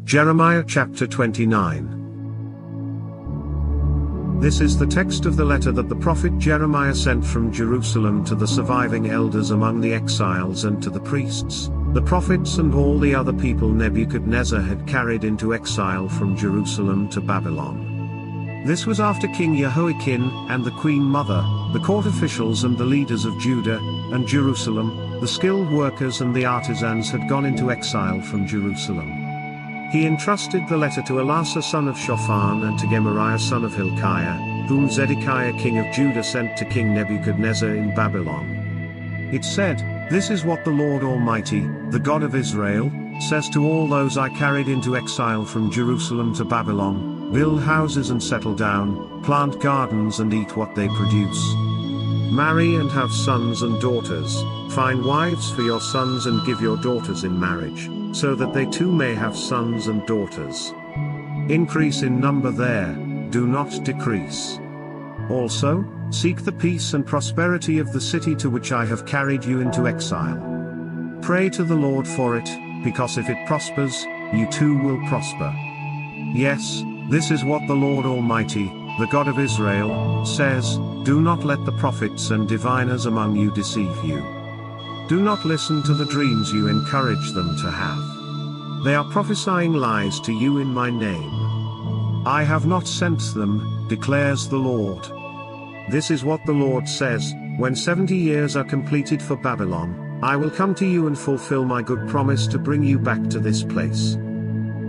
Jeremiah chapter 29. This is the text of the letter that the prophet Jeremiah sent from Jerusalem to the surviving elders among the exiles and to the priests, the prophets and all the other people Nebuchadnezzar had carried into exile from Jerusalem to Babylon. This was after King Jehoiakim and the queen mother, the court officials and the leaders of Judah and Jerusalem, the skilled workers and the artisans had gone into exile from Jerusalem. He entrusted the letter to Elasah son of Shaphan and to Gemariah son of Hilkiah, whom Zedekiah king of Judah sent to King Nebuchadnezzar in Babylon. It said, "This is what the Lord Almighty, the God of Israel, says to all those I carried into exile from Jerusalem to Babylon: build houses and settle down, plant gardens and eat what they produce. Marry and have sons and daughters, find wives for your sons and give your daughters in marriage, so that they too may have sons and daughters. Increase in number there, do not decrease. Also, seek the peace and prosperity of the city to which I have carried you into exile. Pray to the Lord for it, because if it prospers, you too will prosper. Yes, this is what the Lord Almighty, the God of Israel, says: do not let the prophets and diviners among you deceive you. Do not listen to the dreams you encourage them to have. They are prophesying lies to you in my name. I have not sent them, declares the Lord. This is what the Lord says: when 70 years are completed for Babylon, I will come to you and fulfill my good promise to bring you back to this place.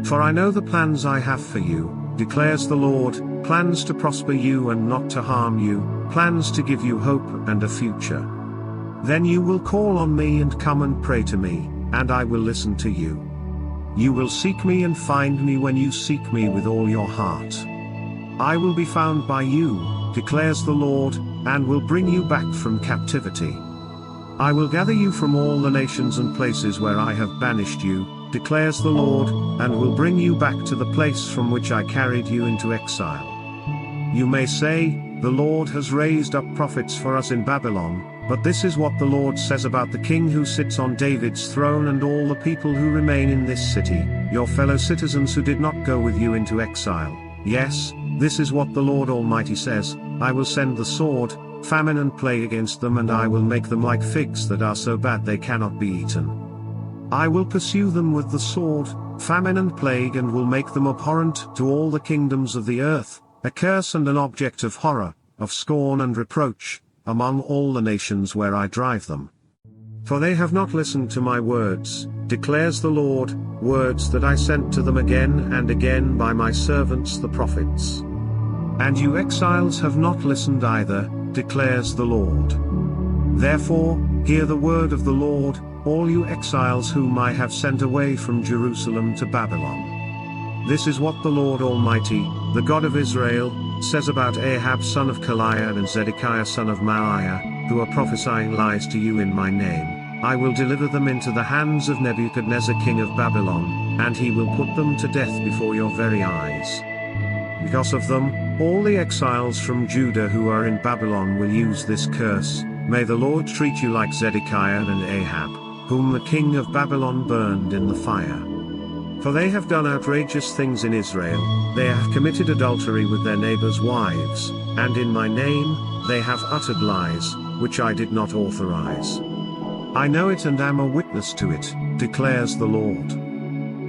For I know the plans I have for you, declares the Lord, plans to prosper you and not to harm you, plans to give you hope and a future. Then you will call on me and come and pray to me, and I will listen to you. You will seek me and find me when you seek me with all your heart. I will be found by you, declares the Lord, and will bring you back from captivity. I will gather you from all the nations and places where I have banished you, declares the Lord, and will bring you back to the place from which I carried you into exile. You may say, the Lord has raised up prophets for us in Babylon, but this is what the Lord says about the king who sits on David's throne and all the people who remain in this city, your fellow citizens who did not go with you into exile. Yes, this is what the Lord Almighty says: I will send the sword, famine and plague against them, and I will make them like figs that are so bad they cannot be eaten. I will pursue them with the sword, famine and plague, and will make them abhorrent to all the kingdoms of the earth, a curse and an object of horror, of scorn and reproach, among all the nations where I drive them. For they have not listened to my words, declares the Lord, words that I sent to them again and again by my servants the prophets. And you exiles have not listened either, declares the Lord. Therefore, hear the word of the Lord, all you exiles whom I have sent away from Jerusalem to Babylon. This is what the Lord Almighty, the God of Israel, says about Ahab son of Kaliah and Zedekiah son of Maaiah, who are prophesying lies to you in my name. I will deliver them into the hands of Nebuchadnezzar king of Babylon, and he will put them to death before your very eyes. Because of them, all the exiles from Judah who are in Babylon will use this curse: may the Lord treat you like Zedekiah and Ahab, whom the king of Babylon burned in the fire. For they have done outrageous things in Israel, they have committed adultery with their neighbors' wives, and in my name, they have uttered lies, which I did not authorize. I know it and am a witness to it, declares the Lord.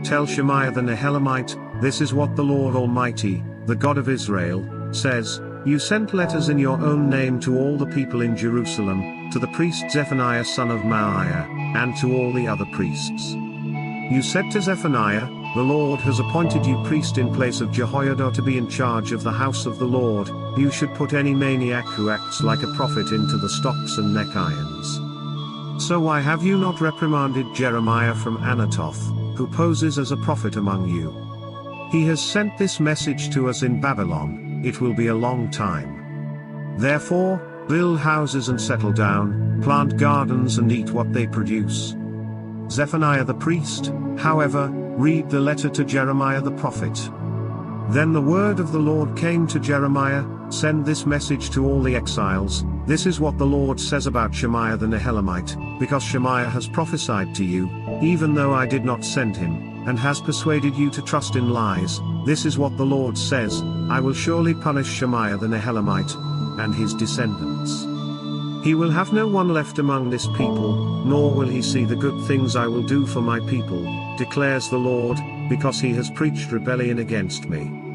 Tell Shemaiah the Nehelamite, this is what the Lord Almighty, the God of Israel, says: you sent letters in your own name to all the people in Jerusalem, to the priest Zephaniah son of Maaiah, and to all the other priests. You said to Zephaniah, the Lord has appointed you priest in place of Jehoiada to be in charge of the house of the Lord. You should put any maniac who acts like a prophet into the stocks and neck irons. So why have you not reprimanded Jeremiah from Anathoth, who poses as a prophet among you? He has sent this message to us in Babylon: it will be a long time. Therefore, build houses and settle down, plant gardens and eat what they produce. Zephaniah the priest, however, read the letter to Jeremiah the prophet. Then the word of the Lord came to Jeremiah: send this message to all the exiles, this is what the Lord says about Shemaiah the Nehelamite, because Shemaiah has prophesied to you, even though I did not send him. and has persuaded you to trust in lies, this is what the Lord says, I will surely punish Shemaiah the Nehelamite, and his descendants. He will have no one left among this people, nor will he see the good things I will do for my people, declares the Lord, because he has preached rebellion against me.